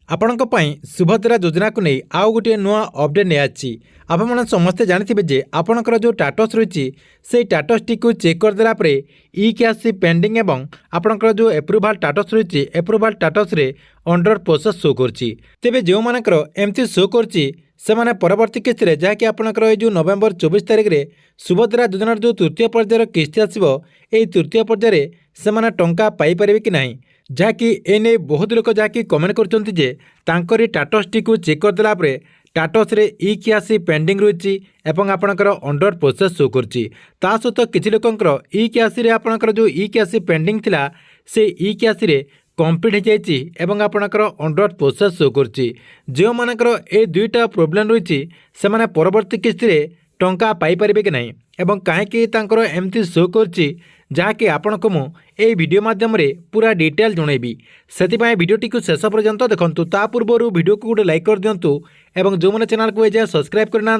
ଆପଣଙ୍କ ପାଇଁ ସୁଭଦ୍ରା ଯୋଜନାକୁ ନେଇ ଆଉ ଗୋଟିଏ ନୂଆ ଅପଡେଟ୍ ନେଇଆସିଛି। ଆପଣମାନେ ସମସ୍ତେ ଜାଣିଥିବେ ଯେ ଆପଣଙ୍କର ଯେଉଁ ଟାଟସ୍ ରହିଛି ସେହି ଟାଟସ୍ଟିକୁ ଚେକ୍ କରିଦେଲା ପରେ ଇ-କେୱାଇସି ପେଣ୍ଡିଂ ଏବଂ ଆପଣଙ୍କର ଯେଉଁ ଏପ୍ରୁଭାଲ୍ ଟାଟସ୍ ରହିଛି ଏପ୍ରୁଭାଲ୍ ଟାଟସ୍ରେ ଅଣ୍ଡର ପ୍ରୋସେସ୍ ଶୋ କରୁଛି। ତେବେ ଯେଉଁମାନଙ୍କର ଏମିତି ଶୋ କରୁଛି ସେମାନେ ପରବର୍ତ୍ତୀ କିସ୍ତିରେ ଯାହାକି ଆପଣଙ୍କର ଏଇ ଯେଉଁ ନଭେମ୍ବର 24 ତାରିଖରେ ସୁଭଦ୍ରା ଯୋଜନାର ଯେଉଁ ତୃତୀୟ ପର୍ଯ୍ୟାୟର କିସ୍ତି ଆସିବ ଏହି ତୃତୀୟ ପର୍ଯ୍ୟାୟରେ ସେମାନେ ଟଙ୍କା ପାଇପାରିବେ କି ନାହିଁ, ଯାହାକି ଏନେଇ ବହୁତ ଲୋକ ଯାହାକି କମେଣ୍ଟ କରୁଛନ୍ତି ଯେ ତାଙ୍କରି ଟାଟସ୍ଟିକୁ ଚେକ୍ କରିଦେଲା ପରେ ଟାଟସ୍ରେ ଇ-କେୱାଇସି ପେଣ୍ଡିଂ ରହିଛି ଏବଂ ଆପଣଙ୍କର ଅଣ୍ଡର ପ୍ରୋସେସ୍ ଶୋ କରୁଛି। ତା ସହିତ କିଛି ଲୋକଙ୍କର ଇ-କେୱାଇସିରେ ଆପଣଙ୍କର ଯେଉଁ ଇ-କେୱାଇସି ପେଣ୍ଡିଂ ଥିଲା ସେ ଇ-କେୱାଇସିରେ କମ୍ପ୍ଲିଟ୍ ହୋଇଯାଇଛି ଏବଂ ଆପଣଙ୍କର ଅଣ୍ଡର ପ୍ରୋସେସ୍ ଶୋ କରୁଛି। ଯେଉଁମାନଙ୍କର এই ଦୁଇଟା ପ୍ରୋବ୍ଲେମ୍ ରହିଛି ସେମାନେ ପରବର୍ତ୍ତୀ କିସ୍ତିରେ ଟଙ୍କା ପାଇପାରିବେ କି ନାହିଁ ଏବଂ କାହିଁକି ତାଙ୍କର ଏମିତି ଶୋ କରୁଛି ଯାହାକି ଆପଣଙ୍କୁ ମୁଁ এই ভিডিও মাধ্যমে পুরা ডিটেল জনাইবি। সেপাই ভিডিওটি শেষ পর্যন্ত দেখুন। তা পূর্বর ভিডিওকে গোটে লাইক করে দিও এবং যে চ্যানেল এ যাए সবসক্রাইব করে না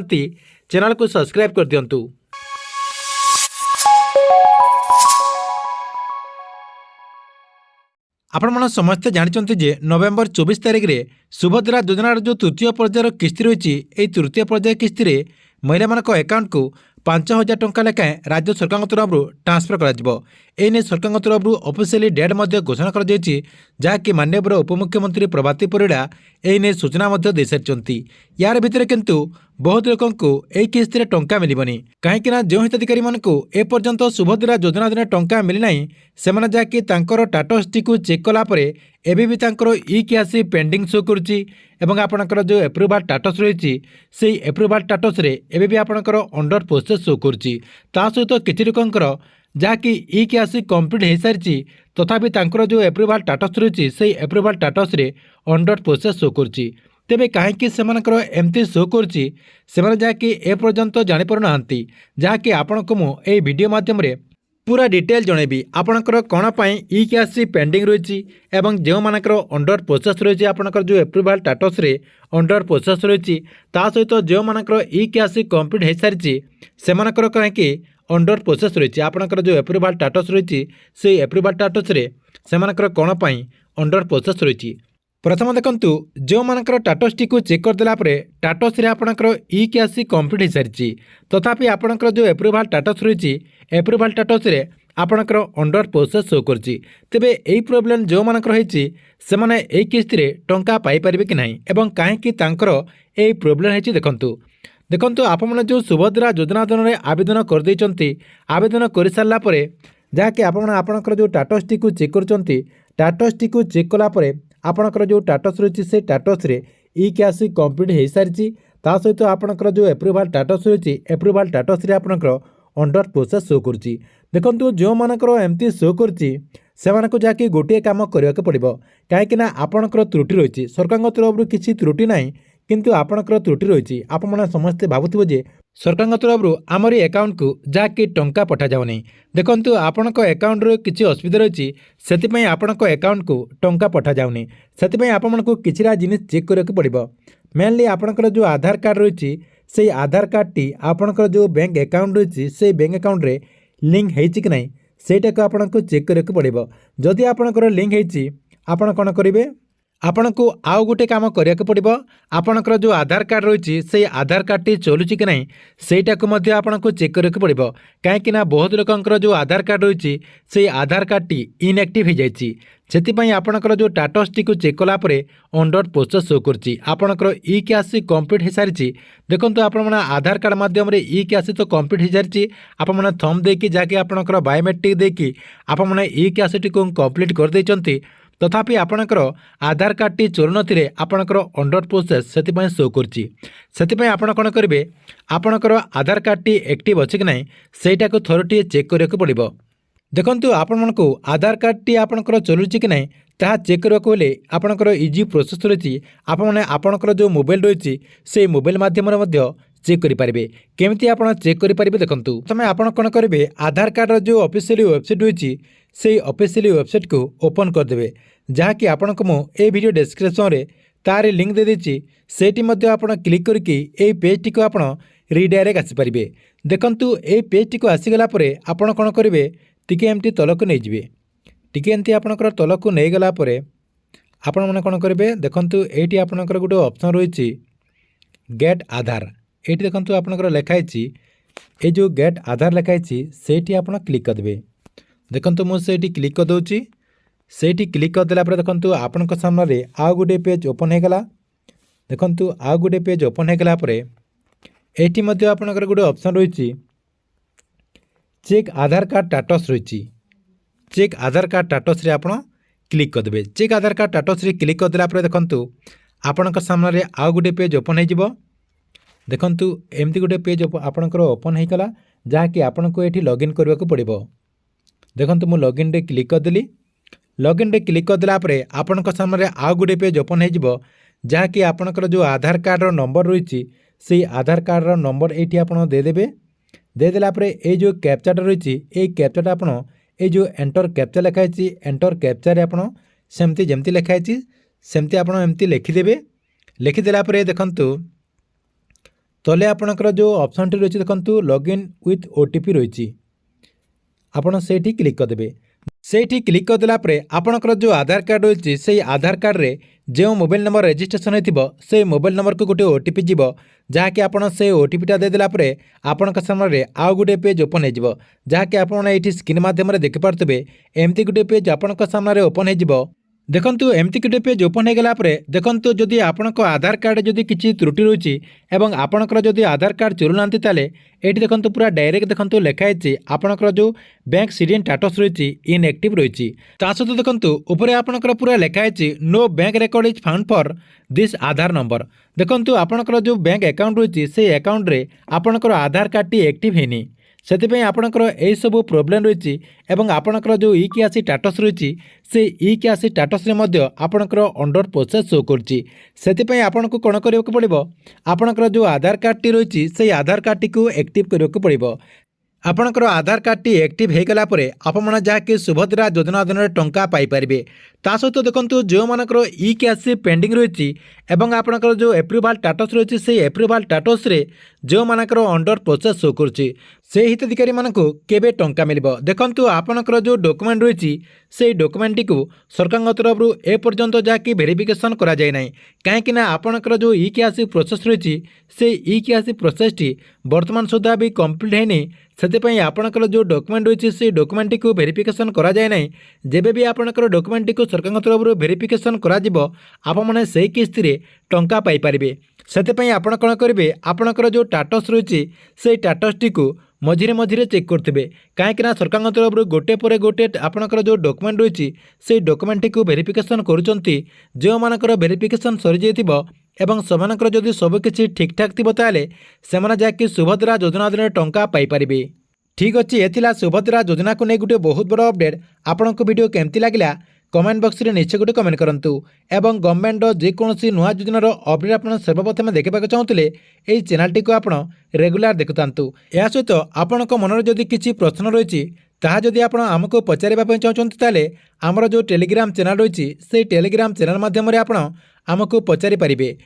চ্যানেল সবসক্রাইব করে দিও। আপনার সমস্তে জাঁচান যে নভেম্বর 24 তারিখে সুভদ্রা যোজনার যে তৃতীয় পর্যায়ের কিস্তি রয়েছে এই তৃতীয় পর্যায় কিস্তি মহিলা আকাউন্ট কু 5,000 टंका लेखाएं राज्य सरकार तरफ ट्रांसफर कर सरकार तरफ ऑफिशियली डेट घोषणा कर जहाँकि माननीय उपमुख्यमंत्री प्रभाती परिड़ा एने सूचना दे सारी। यार भितर किंतु बहुत लोक किस्ती टंका मिलबनी कहीं जो हिताधिकारी मानू एपर्यंत सुभद्रा योजना दिन टंका मिलना से जहाँकि टाटसटी चेक कलापर एबी भी इ-केवाइसी पेंडिंग शो करुच्ची एवं आपणकर जो एप्रुवाल टाटस रही से एप्रुवाल टाटस एबी भी आपणकर अंडर प्रोसेस शो करुच्ची। ता सहित किसी लोकंकर जहाँकि इ-केवाइसी कंप्लीट हो सारी तथापि तांकर जो एप्रुवाल टाटस रही से एप्रुवाल टाटस अंडर प्रोसेस शो करुच्ची। तेबे कहीं से एमती शो करुच्ची से जहाँकि एपर्यंत जापना जहाँकि आपण को मुझे वीडियो माध्यम पूरा डिटेल जनइबी आपणकर कौन इ-केवाइसी पेंडिंग रही एवं जो मानकर अंडर प्रोसेस रही आपणकर जो एप्रुवाल टाटस अंडर प्रोसेस रही सहित जो मानकर इ-केवाइसी कंप्लीट हो सारी से कहीं अंडर प्रोसेस रही आपणकर जो एप्रुवाल टाटस रही से एप्रुवाल टाटस से कौन अंडर प्रोसेस रही। प्रथम देखंतु जो मानकर टाटसटी चेक करदेला टाटस आपणकर इ-केवाइसी कंप्लीट हो सारी तथापि आपणकर जो एप्रुवाल टाटस रही एप्रुवाल टाटस आपणकर अंडर प्रोसेस शो करछि। तेबे एई प्रोब्लेम जो मानकर होईछि से माने एई किस्ती टंका पाई परिबे कि नाही एवं काहेकि तांकर एई प्रोब्लेम होईछि देखंतु आपण जो सुभद्रा योजना दिन आवेदन कर दैचंती आवेदन कर सारला परे जहाँकि आपणकर जो टाटसटी चेक करचंती टाटसटी चेक कला परे आपणकर जो टाटस रही से टाटस इ-केवाइसी कंप्लीट हो सारी सहित आपणकर जो एप्रुवाल टाटस रही एप्रुवाल टाटस आपणकर अंडर प्रोसेस शो करुच्ची। देखंतु जो मानकर एमती शो करुच्ची से जाकि गोटे काम करने को पड़ो कहीं आपणकर त्रुटि रही सरकार तरफ किसी त्रुटि ना किंतु आपणकर त्रुटि रही आपने समस्ते भावुवे जे सरकार तरफ आमरी अकाउंट को जहाँकि टंका पठा जाऊनी। देखंतु आपणक अकाउंट किसी असुविधा रही से आपणक अकाउंट को टंका पठा जाऊनी से आपको किसी जिनिस चेक करने पड़ो मेनली आपणकर जो आधार कार्ड रही से आधार कार्डटी आपणकर जो बैंक अकाउंट रही से बैंक अकाउंट रे लिंक होइछि कि नहीं सेटा को आपको चेक करने पड़ो। जदि आपणकर लिंक होइछि आपण कौन करेंगे आपण को आउ गोटे काम करने को पड़ो आपणकर जो आधार कार्ड रही से आधार कार्डटी चलुची कि नहीं सेटा को मध्य आपको चेक करने को पड़ो कहीं बहुत लोकंकर जो आधार कार्ड रही से आधार कार्डटी इनएक्टिव हो जाइछि से आपणकर जो टाटसटी चेक कलापर अंडर प्रोसेस शो करछि आपणकर इ-केवाइसी कंप्लीट हो सारी। देखो आपण आधार कार्ड माध्यम इ-केवाइसी तो कंप्लीट हो सारी आपने थंब देकी जहाँकि आपणकर बायोमेट्रिक देकी आपने इ-केवाइसी को कंप्लीट कर देइचंती तथापि आपणकर आधार कार्डटी चलु नथिले आपणकर अंडर प्रोसेस से शो करछि से आपण कौन करेंगे आपणकर आधार कार्डटी एक्टिव अच्छी कि नहीं सेटा को थोड़े चेक करने को पड़ो। देखंतु आपण को आधार कार्डटी आपणकर चलुची कि नहीं ताहा चेक करने को आपणकर इजी प्रोसेस रही आपणकर जो मोबाइल रही से मोबाइल माध्यम चेक करेंगे केमती आप चेक करेंगे। देखो प्रथम आप कौन करेंगे आधार कार्ड जो ऑफिशियली वेबसाइट रही से ऑफिशियली वेबसाइट को ओपन करदे जहाँकि आपण को मुझे वीडियो डिस्क्रिप्शन रे तार लिंक दे देछि सेठी मध्य आपण क्लिक करके ये पेजटी को आप रिडायरेक्ट आसीपारे। देखंतु ये पेजटी को आसीगला आपण कौन करेंगे टिके एमती तलक नहीं जाए टिके एमती आपणकर तलक नहीं गला आपण मैंने कौन करेंगे देखंतु एटी आपणकर गोटे ऑप्शन रही गेट आधार ये देखंतु आपणकर लिखाई ये जो गेट आधार लिखाई से आप क्लिक करदे देखंतु मुझे क्लिक कर दूची से क्लिक करदेला देखंतु आपण सामने आउ गोटे पेज ओपन होगला देखंतु आउ गोटे पेज ओपन होगला एटी मध्य आपणकर गोटे ऑप्शन रही चेक आधार कार्ड स्टेटस रही चेक आधार कार्ड स्टेटस रे आपण क्लिक करदे चेक आधार कार्ड स्टेटस रे क्लिक करदेला देखंतु आपण सामने आउ गोटे पेज ओपन हो देखंतु एमती गोटे पेज आपणकर ओपन होगला जहाँकि आपण को ये लॉगिन करने को पड़ो देखंतु मु लॉगिन रे क्लिक करदेली लॉगिन रे क्लिक करदेला आपण सामने आउ गोटे पेज ओपन हो जहाँकि आपणकर जो आधार कार्ड नंबर रही से आधार कार्ड नंबर ये आपड़ देदेवे देदेला ये जो कैप्चाटा रही ये कैप्चाटा आपड़ ये जो एंटर कैप्चा लिखाई एंटर कैप्चा रे आपड़ सेमती जमती लिखाई सेमती आपड़ एमती लिखिदेवे लिखिदेला देखंतु तले आपणकर जो ऑप्शन टी रही देखंतु लॉगिन विथ ओटीपी रही आपड़ से क्लिक करदे से क्लिक करदेला आपणकर जो आधार कार्ड रही से आधार कार्ड रे जो मोबाइल नंबर रजिस्ट्रेशन हो से मोबाइल नंबर को गोटे ओटीपी जीव जहाँकि आपड़ से ओटीपीटा देदेला आपण सामने आउ गोटे पेज ओपन हो जहाँकि आपड़ ये स्क्रीन माध्यम देखिपे एमती गोटे पेज आपण सामने ओपन हो देखंतु एमती गोटे पेज ओपन होगला देखंतु जदि आपणक आधार कार्ड जदि किसी त्रुटि रही एवं आपणकर जदि आधार कार्ड चलू ना ताले ये देखंतु पूरा डायरेक्ट देखंतु लिखाई आपणकर जो बैंक सीडियन स्टेटस रही इनएक्टिव रही सहित देखंतु ऊपर आपणकर पूरा लिखाई no bank record is found for this Aadhaar number देखंतु आपणकर जो बैंक अकाउंट रही से अकाउंट रे आपणकर आधार कार्ड टी एक्टिव हैनी से आपणकर यही सब प्रोब्लेम रही एवं आपणकर जो ई केआसी स्टेटस रही से ई केआसी स्टेटस रे आपणकर अंडर प्रोसेस शो करछि सेति आपन को कौन करने को पड़ो आपणकर जो आधार कार्ड टी रही से आधार कार्ड टी को एक्टिव करने को पड़ो आपणकर आधार कार्ड टी एक्टिव होगला आपण जहाँकि सुभद्रा योजना अधीन टंका पाइपर ता सहित देखो जो मानकर ई केआसी पेंडिंग रही एवं आपणकर जो एप्रुवाल स्टेटस रही से एप्रुवाल स्टेटस रे जो मानकर अंडर प्रोसेस शो करछि से हिताधिकारी मानकु केबे टंका मिलिबो देखंतु आपणकर जो डॉक्यूमेंट रही से डॉक्यूमेंट टी को सरकार तरफ ए पर्यंत जहाँकि वेरिफिकेशन करा जाय नाही कहीं आपणकर जो ई केआसी प्रोसेस रही से ई केआसी प्रोसेस टी वर्तमान सुधा भी कंप्लीट हैनी से आपणकर जो डॉक्यूमेंट रही से डॉक्यूमेंट टी को वेरिफिकेशन करा जाय नाही जेबे भी आपणकर डॉक्यूमेंट टी को सरकार तरफ वेरिफिकेशन करा जिवो आपण माने से किस्ती रे टंका पाई परिबे सेते आपण कोन करिवे आपणकर जो स्टेटस रही से स्टेटस टी को मझिरे मझिरे चेक करते कहीं सरकार तरफ गोटे पर गोटे आपणकर जो डॉक्यूमेंट रही से डॉक्यूमेंट को वेरिफिकेशन करुँच जो मानकर वेरिफिकेशन सरी जाइथिबो एवं सेमानकर जदि सबकिछि ठीक ठाक थिबो ताले सेमाने जाकि सुभद्रा योजना अधीन टंका पाई परिबे ठीक अच्छे एथिला सुभद्रा योजना को नहीं गोटे बहुत बड़ अपडेट आपण को वीडियो केमती लागला कमेंट बॉक्स रे निश्चय गोटे कमेंट करंतु एवं गवर्नमेंट जेकोसी नुआ योजनार अपडेट आप सर्वप्रथम देखा चाहूले यही चैनल टी को आप रेगुलर देखुतांतु या सहित आपण मन जदि किसी प्रश्न रही ताहा जदि आपण आमको पचारिबा चाहते ताले आमर जो टेलीग्राम चैनल रही से टेलीग्राम चैनल माध्यम आपण आमको पचारि पारिबे